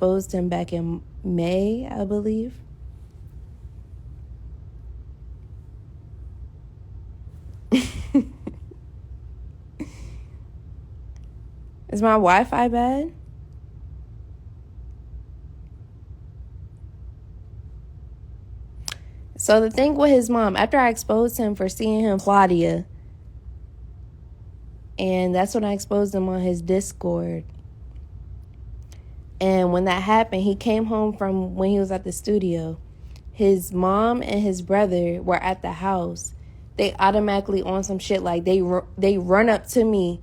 exposed him back in May, I believe. Is my Wi-Fi bad? So the thing with his mom, after I exposed him for seeing him Claudia, and that's when I exposed him on his Discord. And when that happened, he came home from when he was at the studio. His mom and his brother were at the house. They automatically on some shit like they run up to me,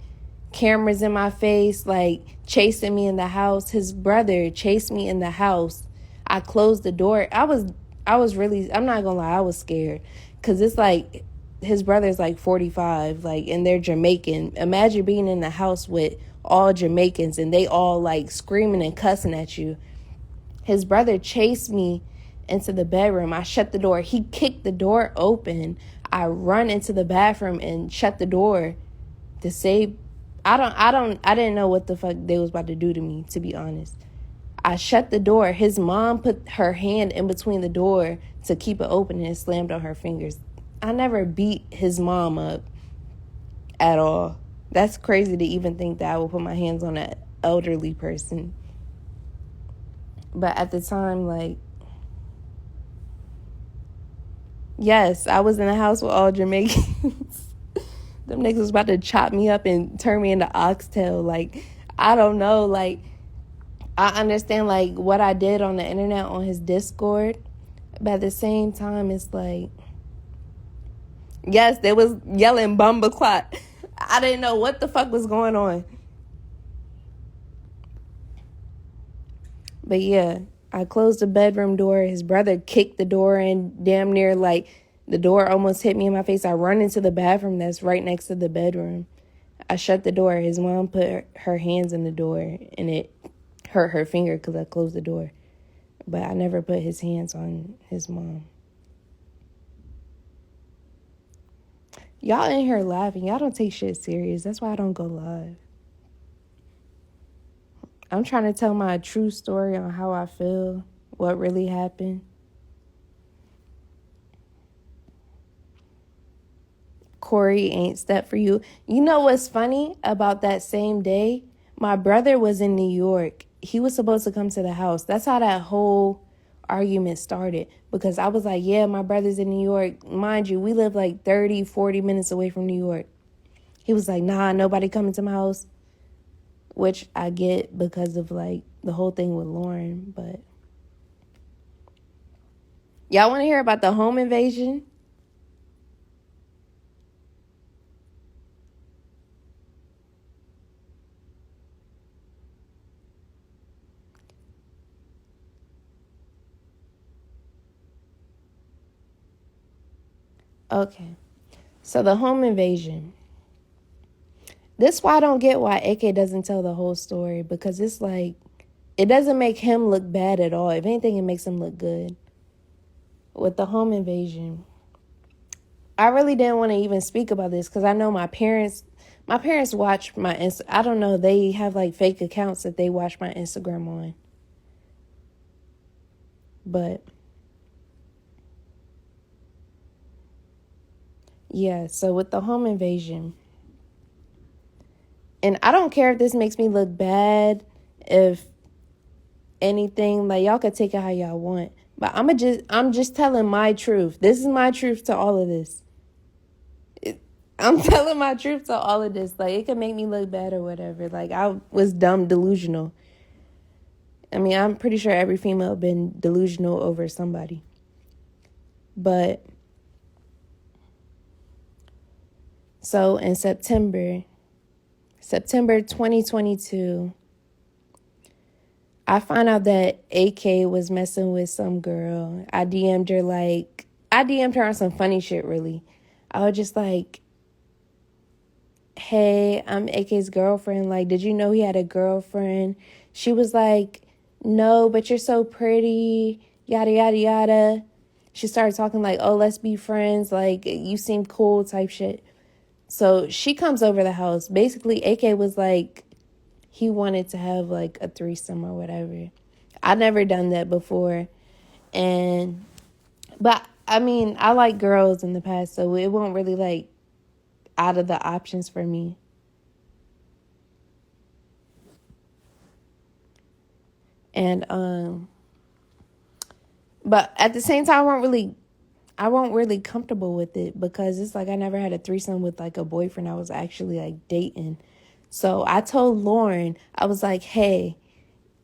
cameras in my face, like chasing me in the house. His brother chased me in the house. I closed the door. I was really, I'm not gonna lie, I was scared. Cause it's like, his brother's like 45, like, and they're Jamaican. Imagine being in the house with all Jamaicans and they all like screaming and cussing at you. His brother chased me into the bedroom. I shut the door. He kicked the door open. I run into the bathroom and shut the door to say, I didn't know what the fuck they was about to do to me, to be honest. I shut the door. His mom put her hand in between the door to keep it open and slammed on her fingers. I never beat his mom up at all. That's crazy to even think that I would put my hands on an elderly person. But at the time, like, yes, I was in the house with all Jamaicans. Them niggas was about to chop me up and turn me into oxtail. Like, I don't know. Like, I understand, like, what I did on the internet on his Discord. But at the same time, it's like, yes, they was yelling Bumba Clot. I didn't know what the fuck was going on. But yeah, I closed the bedroom door. His brother kicked the door in damn near, like, the door almost hit me in my face. I run into the bathroom that's right next to the bedroom. I shut the door. His mom put her hands in the door, and it hurt her finger because I closed the door. But I never put his hands on his mom. Y'all in here laughing. Y'all don't take shit serious. That's why I don't go live. I'm trying to tell my true story on how I feel, what really happened. Corey ain't step for you. You know what's funny about that same day? My brother was in New York. He was supposed to come to the house. That's how that whole argument started. Because I was like, yeah, my brother's in New York. Mind you, we live like 30, 40 minutes away from New York. He was like, nah, nobody coming to my house. Which I get because of like the whole thing with Lauren. But y'all want to hear about the home invasion? Okay. So the home invasion. This why I don't get why AK doesn't tell the whole story. Because it's like, it doesn't make him look bad at all. If anything, it makes him look good. With the home invasion, I really didn't want to even speak about this because I know my parents watch my I don't know, they have like fake accounts that they watch my Instagram on. But yeah, so with the home invasion, and I don't care if this makes me look bad, if anything, like, y'all could take it how y'all want. But I'm just telling my truth. This is my truth to all of this. I'm telling my truth to all of this. Like, it could make me look bad or whatever. Like, I was dumb, delusional. I mean, I'm pretty sure every female been delusional over somebody. But so in September 2022, I found out that AK was messing with some girl. I DM'd her on some funny shit, really. I was just like, hey, I'm AK's girlfriend. Like, did you know he had a girlfriend? She was like, no, but you're so pretty, yada, yada, yada. She started talking like, oh, let's be friends. Like, you seem cool type shit. So she comes over the house. Basically, AK was like, he wanted to have like a threesome or whatever. I never done that before. But I mean, I like girls in the past, so it won't really like out of the options for me. And but at the same time, I won't really comfortable with it because it's like I never had a threesome with like a boyfriend I was actually like dating. So I told Lauren, I was like, hey,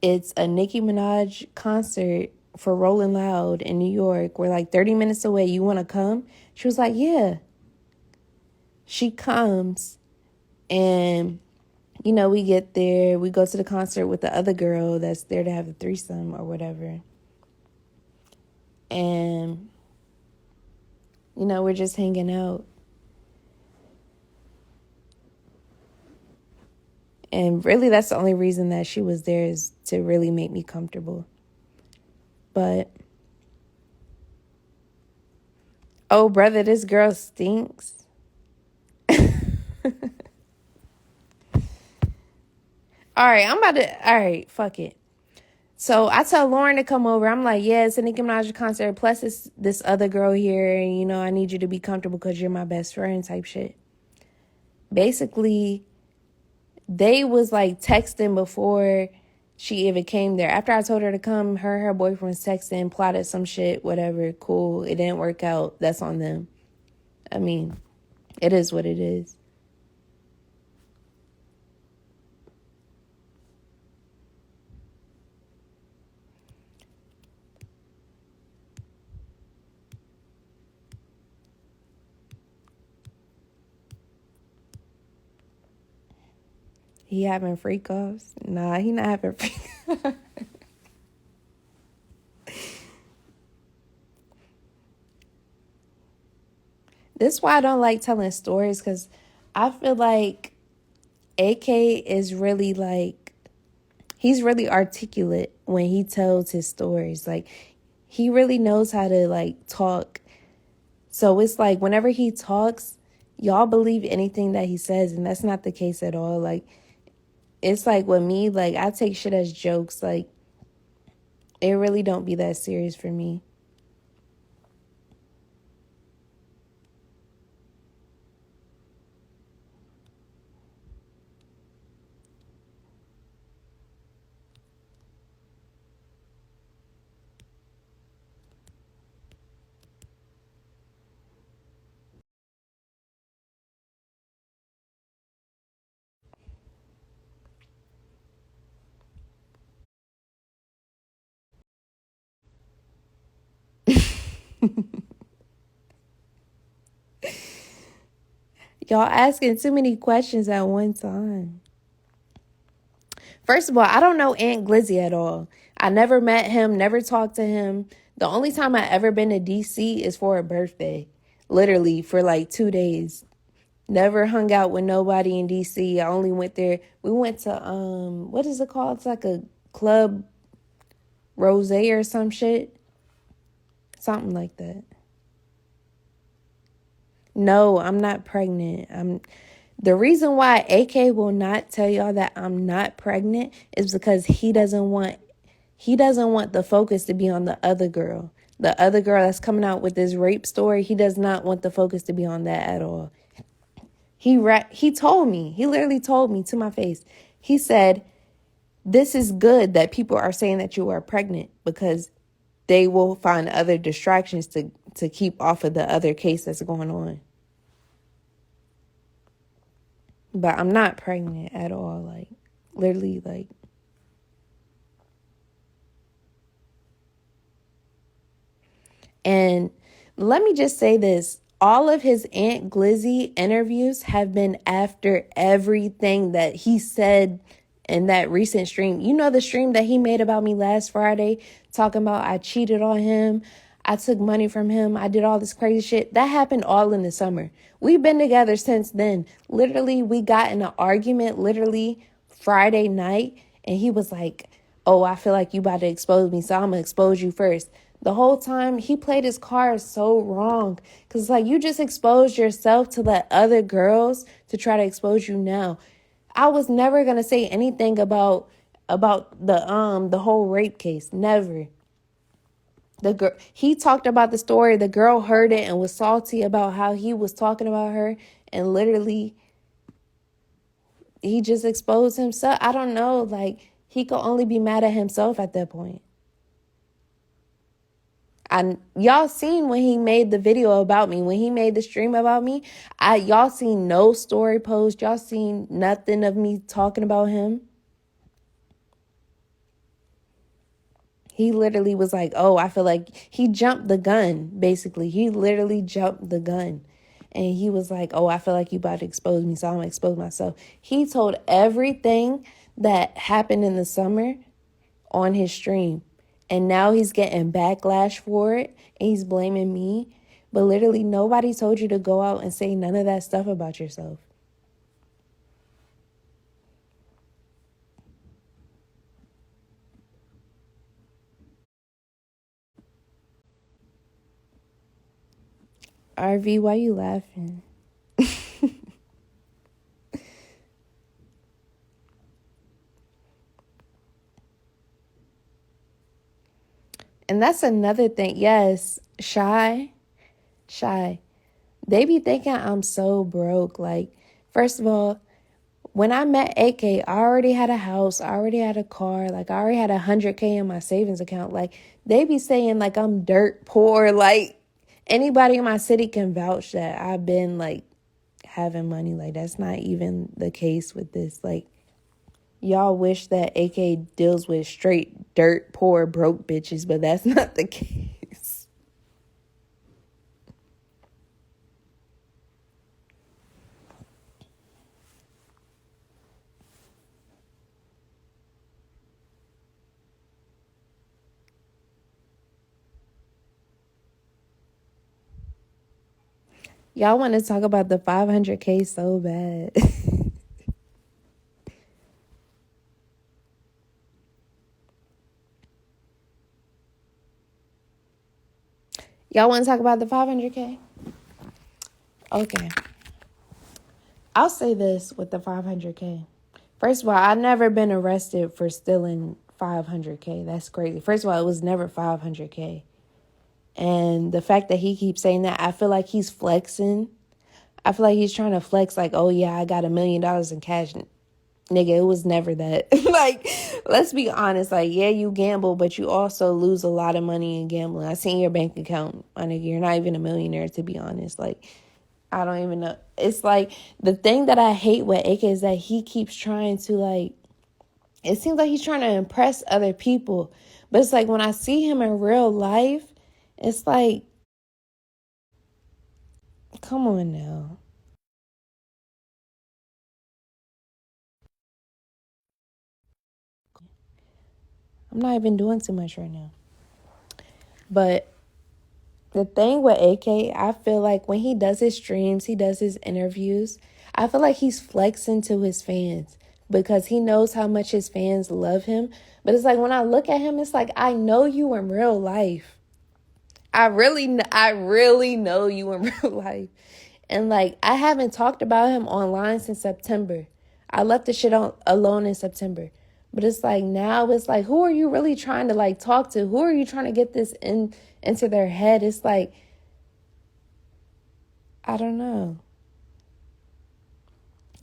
it's a Nicki Minaj concert for Rolling Loud in New York. We're like 30 minutes away. You want to come? She was like, yeah. She comes and, we get there. We go to the concert with the other girl that's there to have the threesome or whatever. And, we're just hanging out. And really, that's the only reason that she was there is to really make me comfortable. But, oh, brother, this girl stinks. All right, fuck it. So I tell Lauren to come over. I'm like, yeah, it's a Nicki Minaj concert. Plus, it's this other girl here. And, I need you to be comfortable because you're my best friend type shit. Basically, they was like texting before she even came there. After I told her to come, her boyfriend was texting, plotted some shit, whatever. Cool. It didn't work out. That's on them. I mean, it is what it is. He having freak offs? Nah, he not having freak. This is why I don't like telling stories, because I feel like AK is really like, he's really articulate when he tells his stories. Like, he really knows how to like talk. So it's like whenever he talks, y'all believe anything that he says, and that's not the case at all. Like, it's like with me, like I take shit as jokes. Like, it really don't be that serious for me. Y'all asking too many questions at one time. First of all, I don't know Aunt Glizzy at all. I never met him, never talked to him. The only time I ever been to DC is for a birthday. Literally for like 2 days. Never hung out with nobody in DC. I only went there. We went to what is it called? It's like a club rose or some shit. Something like that. No, I'm not pregnant. The reason why AK will not tell y'all that I'm not pregnant is because he doesn't want the focus to be on the other girl. The other girl that's coming out with this rape story, he does not want the focus to be on that at all. He told me, he literally told me to my face. He said, "This is good that people are saying that you are pregnant because they will find other distractions to keep off of the other case that's going on." But I'm not pregnant at all. Like, literally, like. And let me just say this. All of his Aunt Glizzy interviews have been after everything that he said in that recent stream. You know the stream that he made about me last Friday, talking about I cheated on him, I took money from him, I did all this crazy shit. That happened all in the summer. We've been together since then. Literally, we got in an argument literally Friday night, and he was like, "Oh, I feel like you about to expose me, so I'm gonna expose you first." The whole time he played his cards so wrong, because like, you just exposed yourself to let other girls to try to expose you now. I was never going to say anything about about the whole rape case. Never. The girl, he talked about the story. The girl heard it and was salty about how he was talking about her, and literally he just exposed himself. I don't know, like he could only be mad at himself at that point. And y'all seen when he made the video about me, when he made the stream about me, y'all seen no story post, y'all seen nothing of me talking about him. He literally was like, oh, I feel like he jumped the gun, basically. He literally jumped the gun. And he was like, oh, I feel like you about to expose me, so I'm going to expose myself. He told everything that happened in the summer on his stream. And now he's getting backlash for it. And he's blaming me. But literally nobody told you to go out and say none of that stuff about yourself. RV, why you laughing? And that's another thing. Yes, shy. They be thinking I'm so broke. Like, first of all, when I met AK, I already had a house. I already had a car. Like, I already had $100K in my savings account. Like, they be saying, like, I'm dirt poor. Like, anybody in my city can vouch that I've been, like, having money. Like, that's not even the case with this. Like, y'all wish that AK deals with straight dirt poor broke bitches, but that's not the case. Y'all want to talk about the 500K so bad. Y'all want to talk about the 500K? Okay. I'll say this with the 500K. First of all, I've never been arrested for stealing 500K. That's crazy. First of all, it was never 500K. And the fact that he keeps saying that, I feel like he's flexing. I feel like he's trying to flex like, oh yeah, I got $1 million in cash. Nigga, it was never that. Like, let's be honest. Like, yeah, you gamble, but you also lose a lot of money in gambling. I seen your bank account, my nigga. You're not even a millionaire, to be honest. Like, I don't even know. It's like, the thing that I hate with AK is that he keeps trying to, like, it seems like he's trying to impress other people. But it's like, when I see him in real life, it's like, come on now. I'm not even doing too much right now. But the thing with AK, I feel like when he does his streams, he does his interviews, I feel like he's flexing to his fans because he knows how much his fans love him. But it's like, when I look at him, it's like, I know you in real life. I really know you in real life. And like, I haven't talked about him online since September. I left the shit alone in September. But it's like, now it's like, who are you really trying to like talk to? Who are you trying to get this into their head? It's like, I don't know.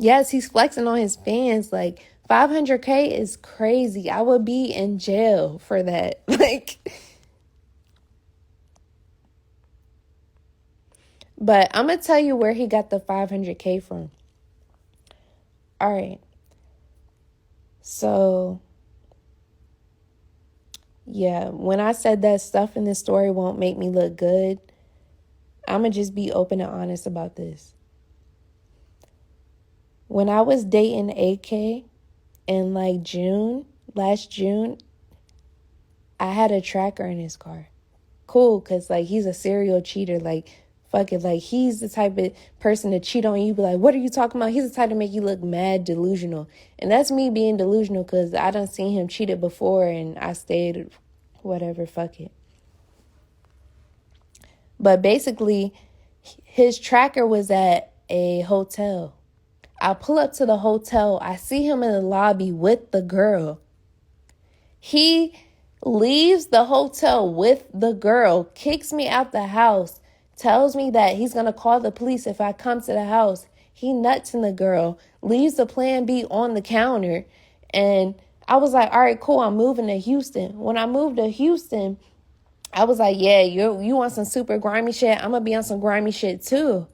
Yes, he's flexing on his fans. Like, 500K is crazy. I would be in jail for that. Like, but I'm going to tell you where he got the 500K from. All right. So, yeah, when I said that stuff in this story won't make me look good, I'm going to just be open and honest about this. When I was dating AK in like last June, I had a tracker in his car. Cool, because like, he's a serial cheater. Like, fuck it. Like, he's the type of person to cheat on you. Be like, what are you talking about? He's the type to make you look mad delusional. And that's me being delusional because I done seen him cheated before and I stayed, whatever, fuck it. But basically, his tracker was at a hotel. I pull up to the hotel. I see him in the lobby with the girl. He leaves the hotel with the girl, kicks me out the house, tells me that he's going to call the police if I come to the house. He nuts in the girl, leaves the plan B on the counter. And I was like, all right, cool, I'm moving to Houston. When I moved to Houston, I was like, yeah, you want some super grimy shit? I'm going to be on some grimy shit too.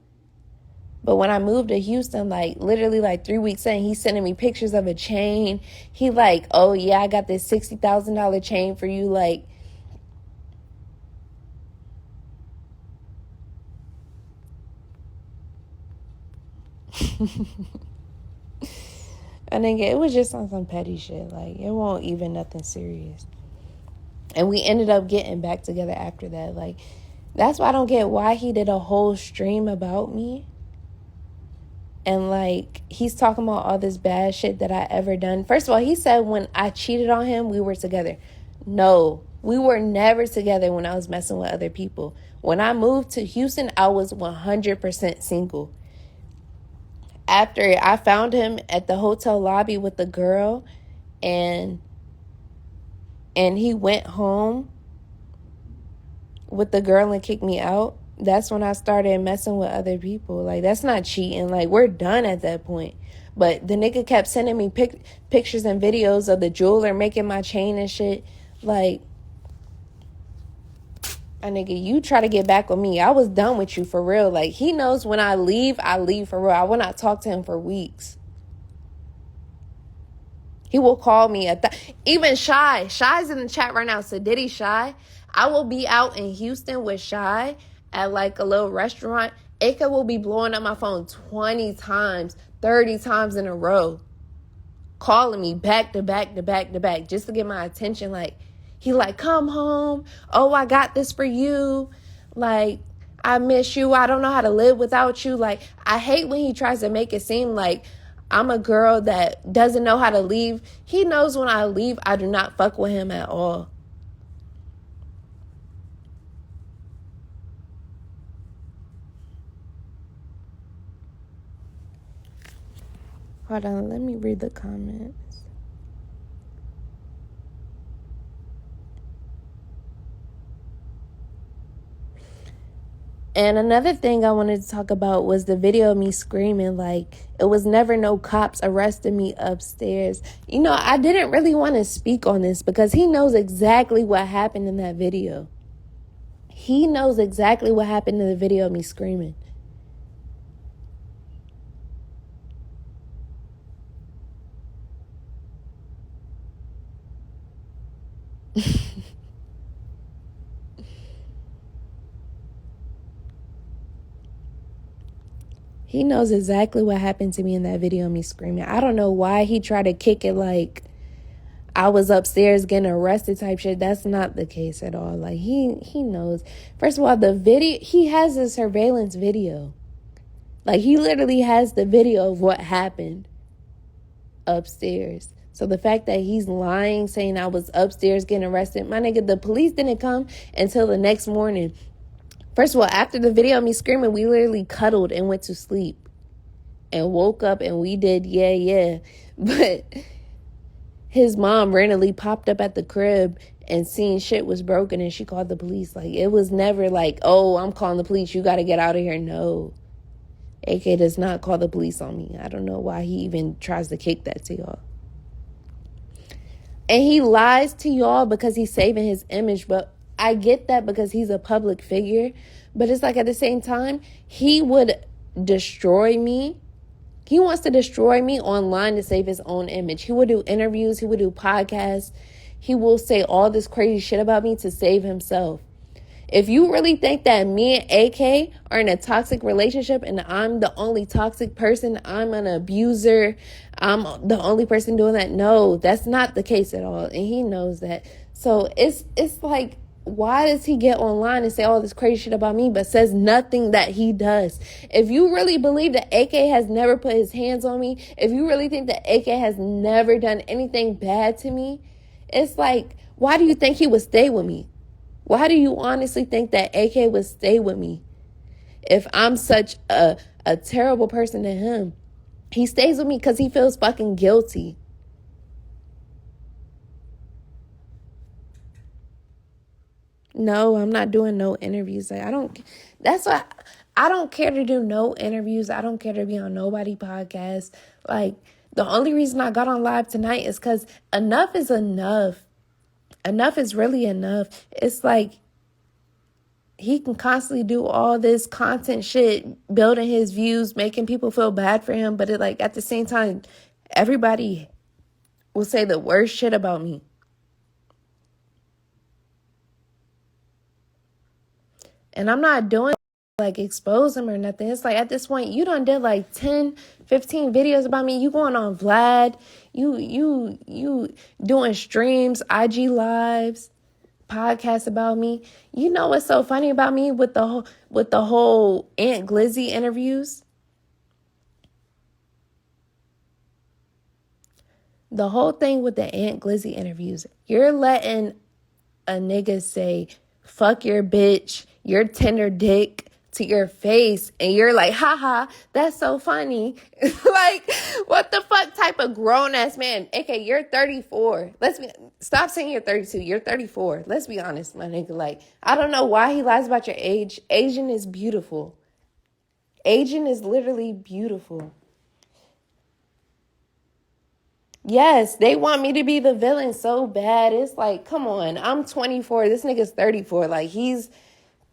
But when I moved to Houston, like literally like 3 weeks in, he's sending me pictures of a chain. He like, oh yeah, I got this $60,000 chain for you. Like, I think it was just on some petty shit. Like, it won't even nothing serious. And we ended up getting back together after that. Like, that's why I don't get why he did a whole stream about me. And, like, he's talking about all this bad shit that I ever done. First of all, he said when I cheated on him, we were together. No, we were never together when I was messing with other people. When I moved to Houston, I was 100% single. After I found him at the hotel lobby with the girl, and he went home with the girl and kicked me out, that's when I started messing with other people. Like, that's not cheating. Like, we're done at that point. But the nigga kept sending me pictures and videos of the jeweler making my chain and shit. Like, a nigga, you try to get back with me. I was done with you for real. Like, he knows when I leave for real. I will not talk to him for weeks. He will call me even Shy. Shy's in the chat right now. So Diddy Shy. I will be out in Houston with Shy at like a little restaurant. Aka will be blowing up my phone 20 times, 30 times in a row. Calling me back to back to back to back just to get my attention. Like, he like, come home. Oh, I got this for you. Like, I miss you. I don't know how to live without you. Like, I hate when he tries to make it seem like I'm a girl that doesn't know how to leave. He knows when I leave, I do not fuck with him at all. Hold on, let me read the comments. And another thing I wanted to talk about was the video of me screaming, like, it was never no cops arresting me upstairs. You know, I didn't really want to speak on this because he knows exactly what happened in that video. He knows exactly what happened in the video of me screaming. He knows exactly what happened to me in that video of me screaming. I don't know why he tried to kick it like I was upstairs getting arrested type shit. That's not the case at all. Like, he knows. First of all, the video, he has a surveillance video. Like, he literally has the video of what happened upstairs. So the fact that he's lying, saying I was upstairs getting arrested, my nigga, the police didn't come until the next morning. First of all, after the video of me screaming, we literally cuddled and went to sleep and woke up and we did yeah. But his mom randomly popped up at the crib and seen shit was broken and she called the police. Like, it was never like, oh, I'm calling the police, you got to get out of here. No. AK does not call the police on me. I don't know why he even tries to kick that to y'all. And he lies to y'all because he's saving his image, but I get that because he's a public figure, but it's like at the same time, he would destroy me. He wants to destroy me online to save his own image. He would do interviews. He would do podcasts. He will say all this crazy shit about me to save himself. If you really think that me and AK are in a toxic relationship and I'm the only toxic person, I'm an abuser, I'm the only person doing that, no, that's not the case at all. And he knows that. So it's like, why does he get online and say all this crazy shit about me but says nothing that he does? If you really believe that AK has never put his hands on me, if you really think that AK has never done anything bad to me, it's like, why do you think he would stay with me? Why do you honestly think that AK would stay with me if I'm such a terrible person to him? He stays with me because he feels fucking guilty. No, I'm not doing no interviews. Like, that's why I don't care to do no interviews. I don't care to be on nobody podcast. Like, the only reason I got on live tonight is because enough is enough. Enough is really enough. It's like, he can constantly do all this content shit, building his views, making people feel bad for him. But like at the same time, everybody will say the worst shit about me. And I'm not doing like expose him or nothing. It's like at this point, you done did like 10, 15 videos about me. You going on Vlad. You doing streams, IG lives, podcast about me. You know what's so funny about me with the whole Aunt Glizzy interviews? The whole thing with the Aunt Glizzy interviews, you're letting a nigga say, fuck your bitch, your tender dick to your face, and you're like, haha, that's so funny. Like, what the fuck type of grown-ass man? AK, you're 34. Stop saying you're 32. You're 34. Let's be honest, my nigga. Like, I don't know why he lies about your age. Aging is beautiful. Aging is literally beautiful. Yes, they want me to be the villain so bad. It's like, come on, I'm 24. This nigga's 34. Like, he's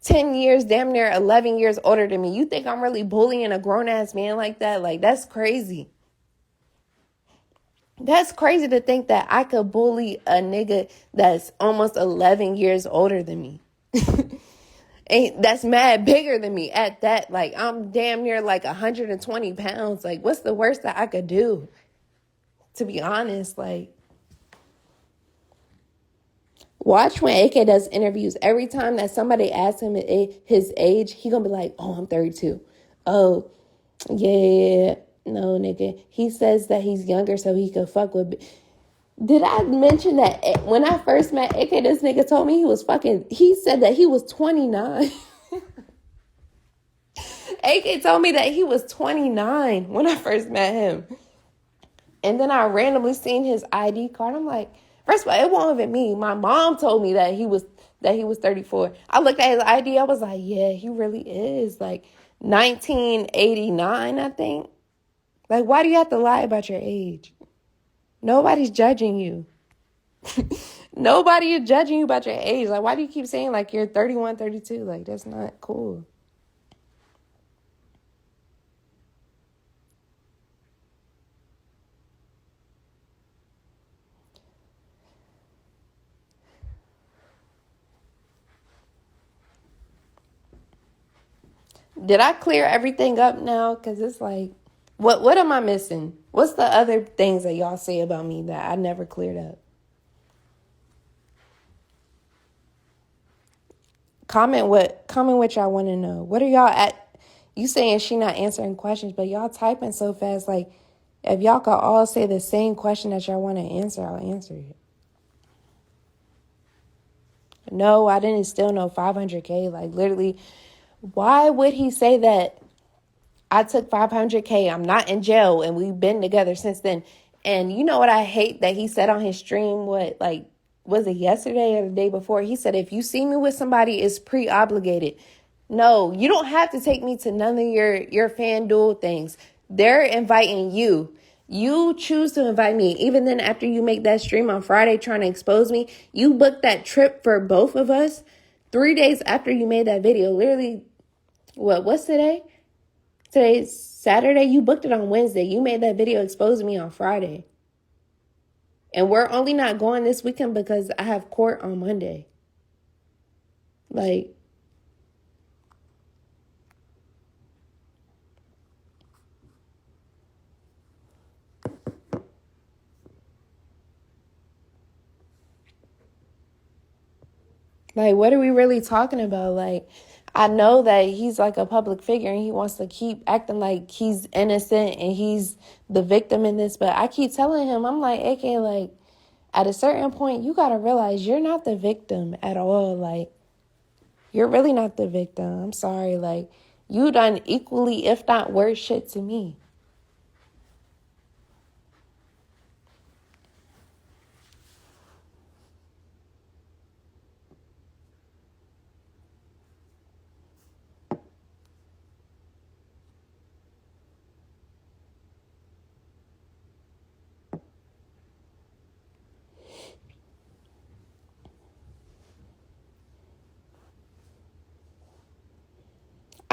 10 years, damn near 11 years older than me. You think I'm really bullying a grown-ass man like that? Like, that's crazy. That's crazy to think that I could bully a nigga that's almost 11 years older than me. And that's mad bigger than me at that. Like, I'm damn near like 120 pounds. Like, what's the worst that I could do? To be honest, like, watch when AK does interviews. Every time that somebody asks him his age, he gonna be like, oh, I'm 32. Oh, yeah, no, nigga. He says that he's younger so he could fuck with... Did I mention that when I first met AK, this nigga told me he said that he was 29. AK told me that he was 29 when I first met him. And then I randomly seen his ID card. I'm like, first of all, it wasn't even me. My mom told me that he was 34. I looked at his ID. I was like, yeah, he really is. Like 1989, I think. Like, why do you have to lie about your age? Nobody's judging you. Nobody is judging you about your age. Like, why do you keep saying like you're 31, 32? Like, that's not cool. Did I clear everything up now? Because it's like, what am I missing? What's the other things that y'all say about me that I never cleared up? Comment what y'all want to know. What are y'all at? You saying she not answering questions, but y'all typing so fast. Like, if y'all could all say the same question that y'all want to answer, I'll answer it. No, I didn't steal no 500K. Like, literally, why would he say that I took 500K? I'm not in jail, and we've been together since then. And you know what I hate that he said on his stream, was it yesterday or the day before? He said, if you see me with somebody, it's pre-obligated. No, you don't have to take me to none of your FanDuel things. They're inviting you. You choose to invite me. Even then, after you make that stream on Friday trying to expose me, you booked that trip for both of us 3 days after you made that video. Literally, what's today? Today's Saturday. You booked it on Wednesday. You made that video exposing me on Friday. And we're only not going this weekend because I have court on Monday. Like, what are we really talking about? Like, I know that he's like a public figure and he wants to keep acting like he's innocent and he's the victim in this. But I keep telling him, I'm like, AK, like, at a certain point, you got to realize you're not the victim at all. Like, you're really not the victim. I'm sorry. Like, you done equally, if not worse shit to me.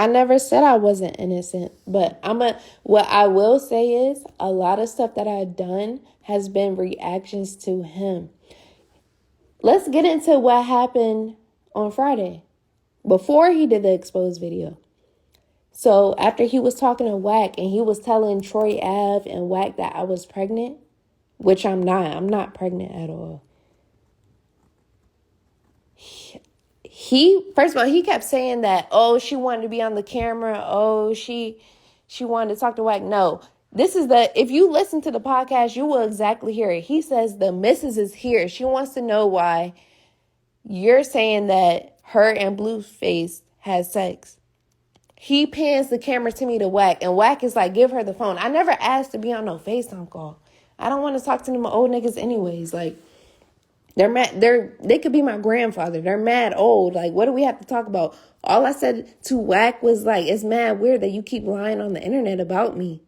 I never said I wasn't innocent, but what I will say is a lot of stuff that I've done has been reactions to him. Let's get into what happened on Friday before he did the exposed video. So after he was talking to Wack and he was telling Troy Ave and Wack that I was pregnant, which I'm not. I'm not pregnant at all. He first of all, he kept saying that, oh, she wanted to be on the camera. Oh, she wanted to talk to Wack. No, if you listen to the podcast, you will exactly hear it. He says the missus is here. She wants to know why you're saying that her and Blueface had sex. He pans the camera to me to Wack, and Wack is like, give her the phone. I never asked to be on no FaceTime call. I don't want to talk to them old niggas anyways. Like, they could be my grandfather. They're mad old. Like, what do we have to talk about? All I said to Wack was like, it's mad weird that you keep lying on the internet about me.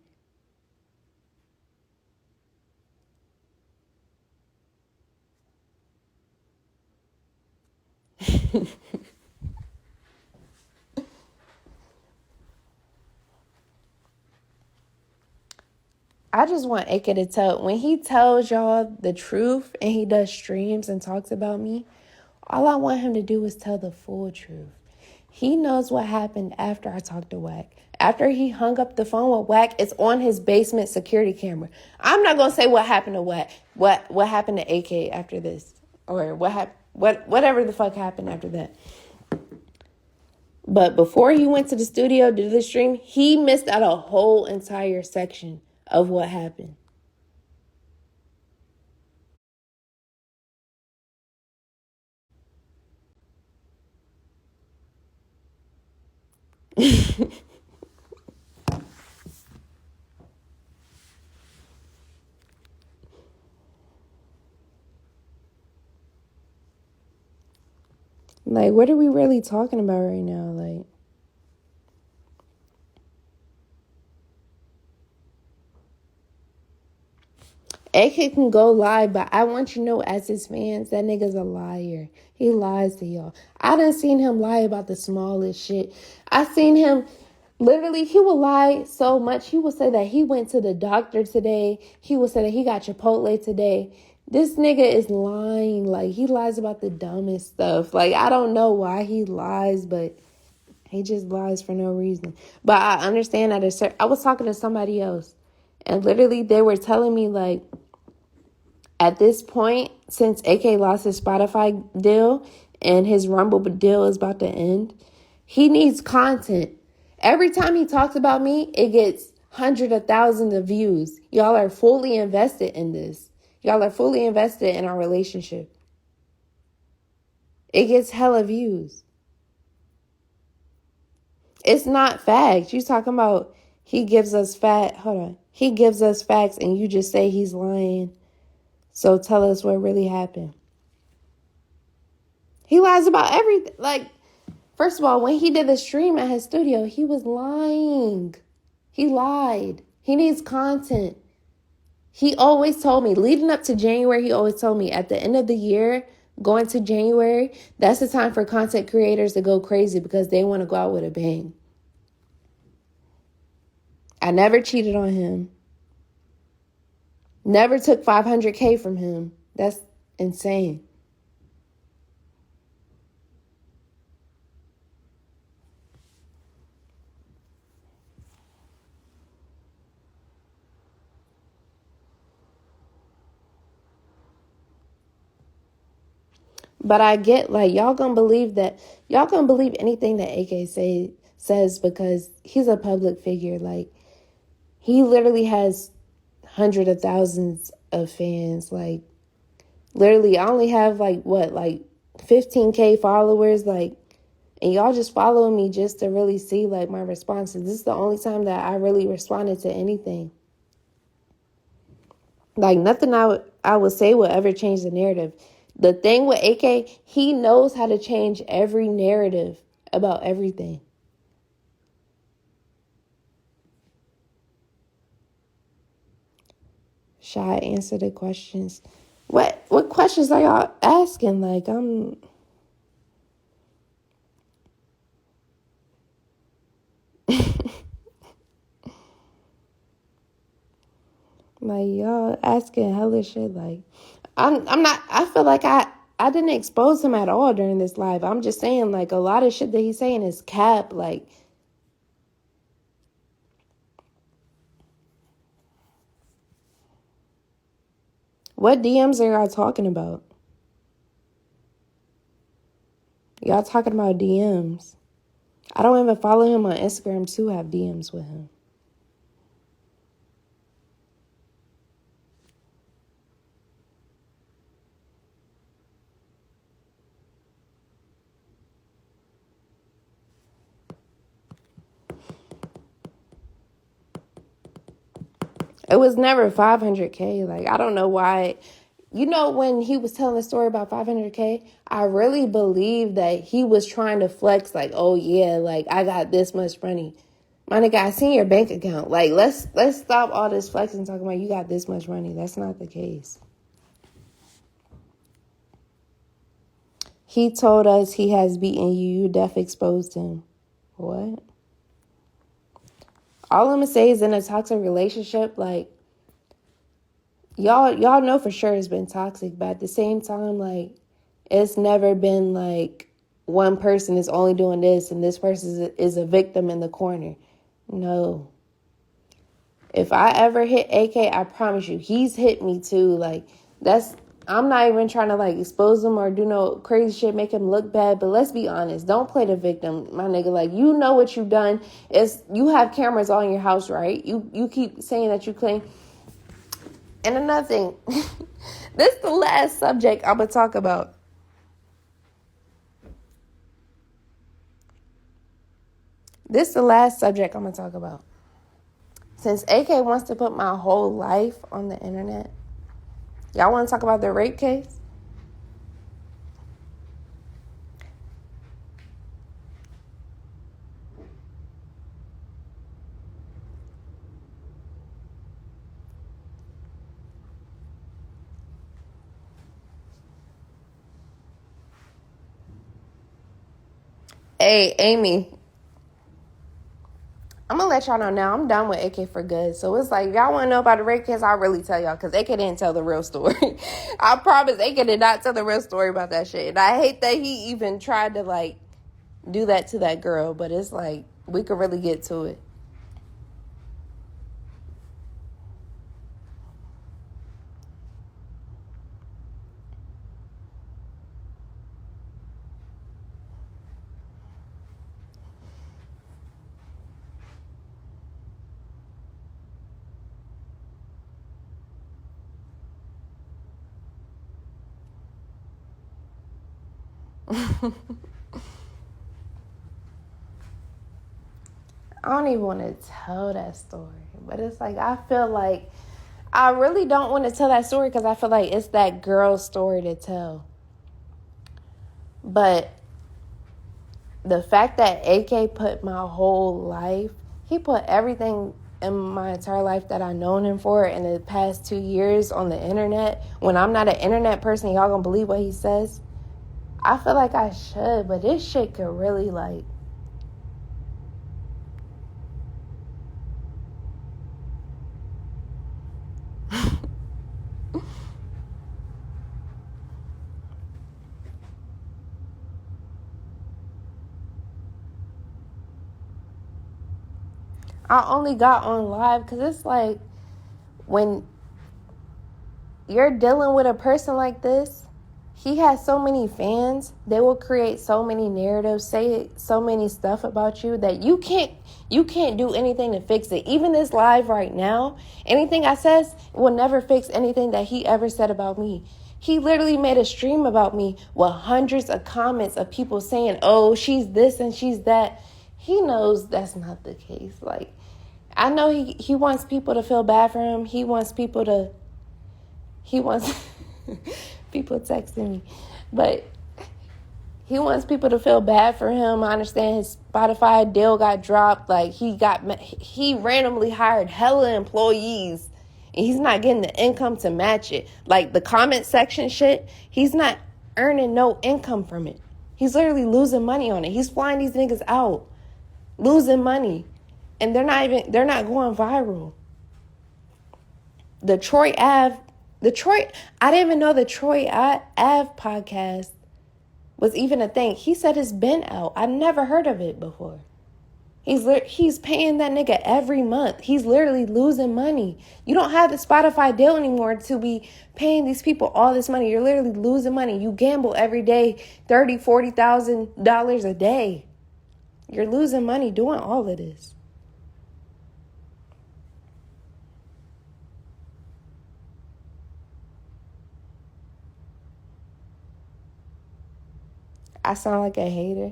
I just want AK to tell, when he tells y'all the truth and he does streams and talks about me, all I want him to do is tell the full truth. He knows what happened after I talked to Wack. After he hung up the phone with Wack, it's on his basement security camera. I'm not going to say what happened to Wack, what happened to AK after this, or whatever the fuck happened after that. But before he went to the studio to do the stream, he missed out a whole entire section of what happened. Like, what are we really talking about right now? Like, AK can go lie, but I want you to know, as his fans, that nigga's a liar. He lies to y'all. I done seen him lie about the smallest shit. I seen him, literally, he will lie so much. He will say that he went to the doctor today. He will say that he got Chipotle today. This nigga is lying. Like, he lies about the dumbest stuff. Like, I don't know why he lies, but he just lies for no reason. But I understand that I was talking to somebody else, and literally they were telling me, like, at this point, since AK lost his Spotify deal and his Rumble deal is about to end, he needs content. Every time he talks about me, it gets hundreds of thousands of views. Y'all are fully invested in this. Y'all are fully invested in our relationship. It gets hella views. It's not facts. You talking about he gives us He gives us facts and you just say he's lying. So tell us what really happened. He lies about everything. Like, first of all, when he did the stream at his studio, he was lying. He lied. He needs content. He always told me, leading up to January, he always told me at the end of the year, going to January, that's the time for content creators to go crazy because they want to go out with a bang. I never cheated on him. Never took $500K from him. That's insane. But I get, like, y'all gonna believe anything that AK says because he's a public figure. Like, he literally has hundreds of thousands of fans. Like, literally, I only have, like 15K followers. Like, and y'all just follow me just to really see, like, my responses. This is the only time that I really responded to anything. Like, nothing I would say would ever change the narrative. The thing with AK, he knows how to change every narrative about everything. Should I answer the questions? What questions are y'all asking? Like, Like, y'all asking hella shit. Like, I'm not, I feel like I didn't expose him at all during this live. I'm just saying, like, a lot of shit that he's saying is cap. Like, what DMs are y'all talking about? Y'all talking about DMs. I don't even follow him on Instagram to have DMs with him. It was never 500K. Like, I don't know why. You know, when he was telling the story about 500K, I really believe that he was trying to flex, like, oh yeah, like, I got this much money. My nigga, I seen your bank account. Like, let's stop all this flexing, talking about you got this much money. That's not the case. He told us he has beaten you. You def exposed him. What? All I'm gonna say is, in a toxic relationship, like, y'all know for sure it's been toxic, but at the same time, like, it's never been like one person is only doing this and this person is a victim in the corner. No. If I ever hit AK, I promise you, he's hit me too. Like, I'm not even trying to, like, expose him or do no crazy shit, make him look bad. But let's be honest. Don't play the victim, my nigga. Like, you know what you've done. You have cameras all in your house, right? You keep saying that you claim. And another thing, this is the last subject I'm going to talk about. This is the last subject I'm going to talk about. Since AK wants to put my whole life on the internet, y'all want to talk about the rape case? Hey, Amy, I'm going to let y'all know now, I'm done with AK for good. So it's like, y'all want to know about the rape case, I'll really tell y'all, because AK didn't tell the real story. I promise AK did not tell the real story about that shit. And I hate that he even tried to, like, do that to that girl. But it's like, we could really get to it. I don't even want to tell that story. But it's like, I feel like I really don't want to tell that story because I feel like it's that girl's story to tell. But the fact that AK put my whole life, he put everything in my entire life that I've known him for in the past 2 years on the internet. When I'm not an internet person, y'all gonna believe what he says? I feel like I should, but this shit could really, like, I only got on live because it's like, when you're dealing with a person like this, he has so many fans. They will create so many narratives, say so many stuff about you that you can't do anything to fix it. Even this live right now, anything I says will never fix anything that he ever said about me. He literally made a stream about me with hundreds of comments of people saying, oh, she's this and she's that. He knows that's not the case. Like, I know he wants people to feel bad for him. He wants people people texting me, but he wants people to feel bad for him. I understand his Spotify deal got dropped. Like, he randomly hired hella employees and he's not getting the income to match it. Like, the comment section shit, he's not earning no income from it. He's literally losing money on it. He's flying these niggas out, losing money, and they're not going viral. the Troy Ave, I didn't even know the Troy Ave podcast was even a thing. He said it's been out. I never heard of it before. He's paying that nigga every month. He's literally losing money. You don't have the Spotify deal anymore to be paying these people all this money. You're literally losing money. You gamble every day, $30,000, $40,000 a day. You're losing money doing all of this. I sound like a hater.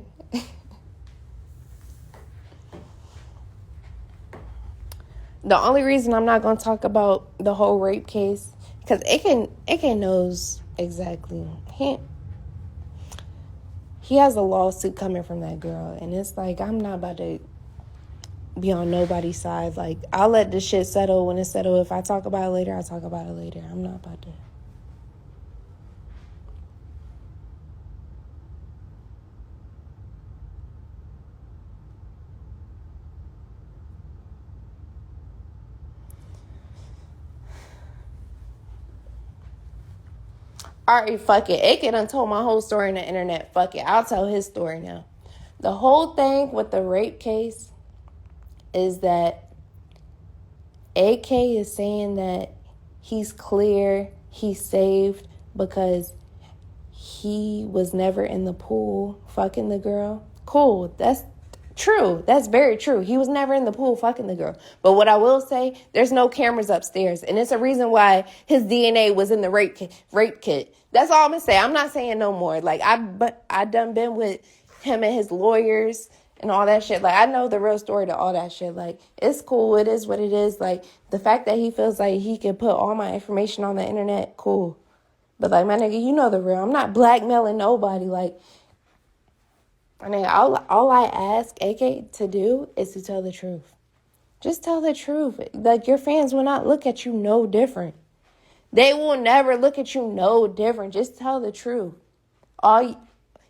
The only reason I'm not going to talk about the whole rape case, because AK knows exactly. He has a lawsuit coming from that girl, and it's like, I'm not about to be on nobody's side. Like, I'll let this shit settle when it's settled. If I talk about it later, I'll talk about it later. I'm not about to. Alright, fuck it. AK done told my whole story on the internet. Fuck it. I'll tell his story now. The whole thing with the rape case is that AK is saying that he's clear, he's saved because he was never in the pool fucking the girl. Cool. That's true. That's very true. He was never in the pool fucking the girl. But what I will say, there's no cameras upstairs. And it's a reason why his DNA was in the rape kit. That's all I'm going to say. I'm not saying no more. Like, I done been with him and his lawyers and all that shit. Like, I know the real story to all that shit. Like, it's cool. It is what it is. Like, the fact that he feels like he can put all my information on the internet, cool. But, like, my nigga, you know the real. I'm not blackmailing nobody. Like, I mean, all I ask AK to do is to tell the truth. Just tell the truth. Like, your fans will not look at you no different. They will never look at you no different. Just tell the truth.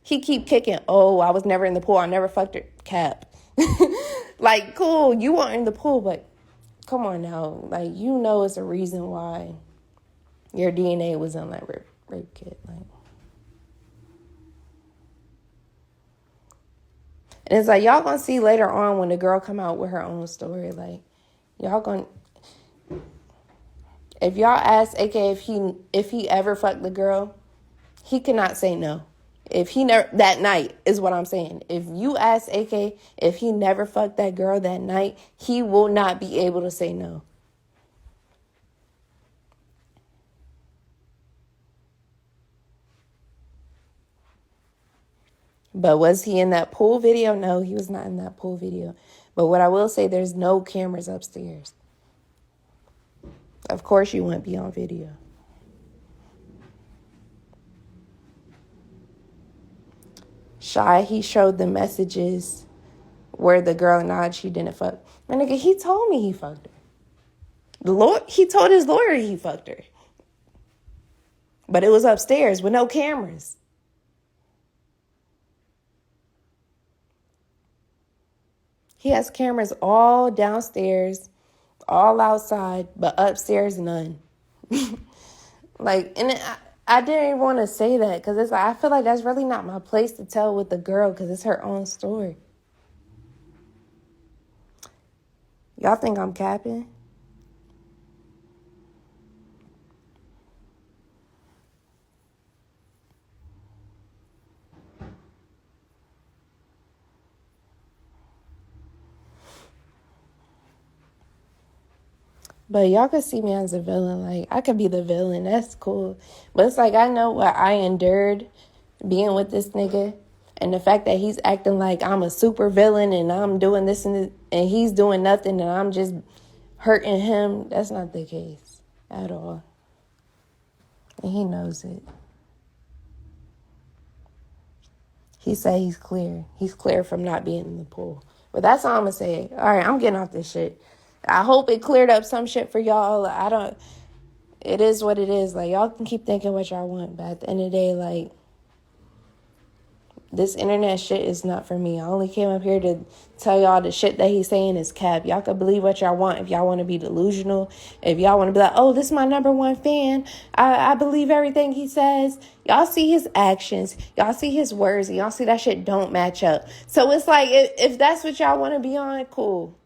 He keep kicking, oh, I was never in the pool. I never fucked her. Cap. Like, cool, you weren't in the pool, but come on now. Like, you know it's a reason why your DNA was on that rape kit. Like, and it's like, y'all gonna see later on when the girl come out with her own story. Like, y'all gonna... If y'all ask AK if he ever fucked the girl, he cannot say no. If he never, that night is what I'm saying. If you ask AK if he never fucked that girl that night, he will not be able to say no. But was he in that pool video? No, he was not in that pool video. But what I will say, there's no cameras upstairs. Of course you wouldn't be on video. Shy, he showed the messages where the girl nodded she didn't fuck. My nigga, he told me he fucked her. He told his lawyer he fucked her. But it was upstairs with no cameras. He has cameras all downstairs, all outside, but upstairs, none. Like, and I didn't even want to say that because it's like, I feel like that's really not my place to tell with the girl because it's her own story. Y'all think I'm capping? But y'all could see me as a villain. Like, I could be the villain. That's cool. But it's like, I know what I endured being with this nigga. And the fact that he's acting like I'm a super villain and I'm doing this and he's doing nothing and I'm just hurting him. That's not the case at all. And he knows it. He said he's clear. He's clear from not being in the pool. But that's all I'm going to say. All right, I'm getting off this shit. I hope it cleared up some shit for y'all. It is what it is. Like, y'all can keep thinking what y'all want. But at the end of the day, like, this internet shit is not for me. I only came up here to tell y'all the shit that he's saying is cap. Y'all can believe what y'all want if y'all want to be delusional. If y'all want to be like, oh, this is my number one fan. I believe everything he says. Y'all see his actions. Y'all see his words. And y'all see that shit don't match up. So it's like, if that's what y'all want to be on, cool.